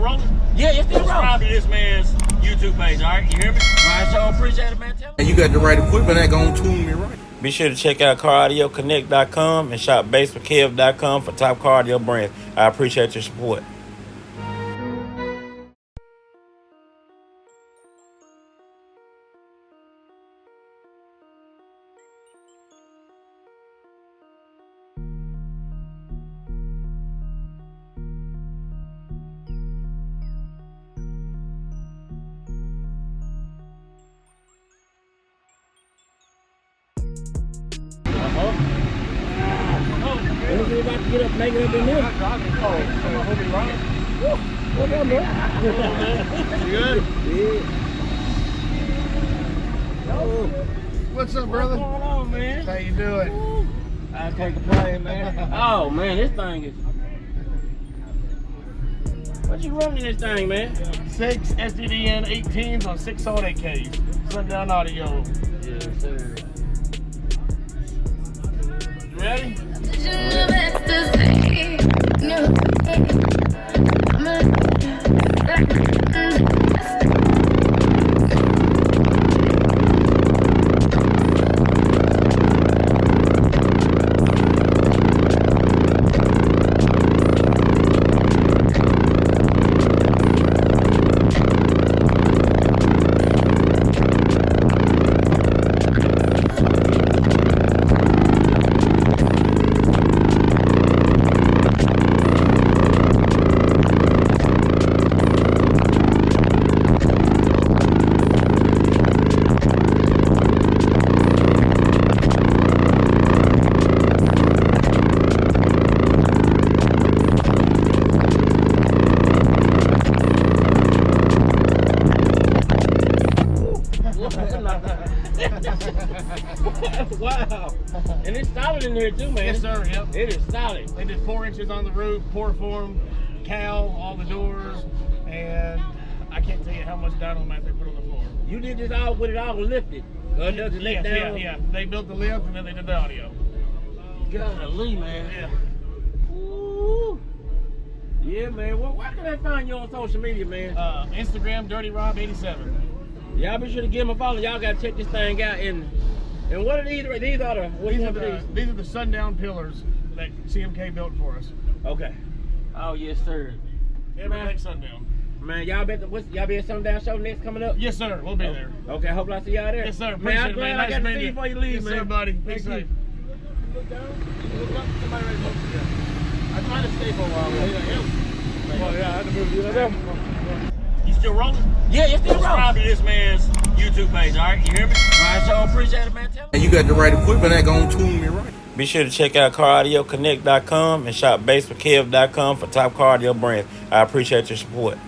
rolling? Yeah, it's still rolling. Subscribe to this man's YouTube page, all right? You hear me? All right, so appreciate it, man. Tell And you got the right equipment that gonna tune me right. Be sure to check out CarAudioConnect.com and shop BASSWITHKEV.com for top car audio brands. I appreciate your support. We're about to get up, make it up in there. What's up, bro? You good? Yeah. What's up, brother? What's going on, man? How you doing? I can't complain, man. Oh, man, this thing is... What you running this thing, man? 6 SDDN 18s on 6 solid AKs. Sundown audio. Yes, sir. You ready? Wow. And it's solid in here too, man. Yes, sir. Yep. It is solid. They did 4 inches on the roof, pour form, cowl, all the doors, and I can't tell you how much dynamite they put on the floor. You did this all with it all lifted. Does it lift down? Yeah. They built the lift and then they did the audio. Golly, man. Yeah. Ooh. Yeah, man. Well, where can I find you on social media, man? Instagram, DirtyRob87. Y'all be sure to give them a follow. Y'all gotta check this thing out. And what are these? These are the what These are the Sundown pillars that CMK built for us. Okay. Oh yes, sir. Everything Sundown. Man, y'all be at Sundown show next coming up? Yes, sir. We'll be there. Okay, hope I see y'all there. Yes, sir. Man, I'm Appreciate it, glad man. I got to see you before you leave, yes, man. Yes, sir, buddy. Be Thank safe. You look down. You look up. Somebody ready to move together. I tried to stay for a while. Oh, yeah, I had to move you there. You still rolling? Yeah, it's still rolling. Subscribe to this man's YouTube page, all right? You hear me? All right, so appreciate it, man. Tell And you got the right equipment that gonna tune me right. Be sure to check out CarAudioConnect.com and shop BASSWITHKEV.com for top car audio brands. I appreciate your support.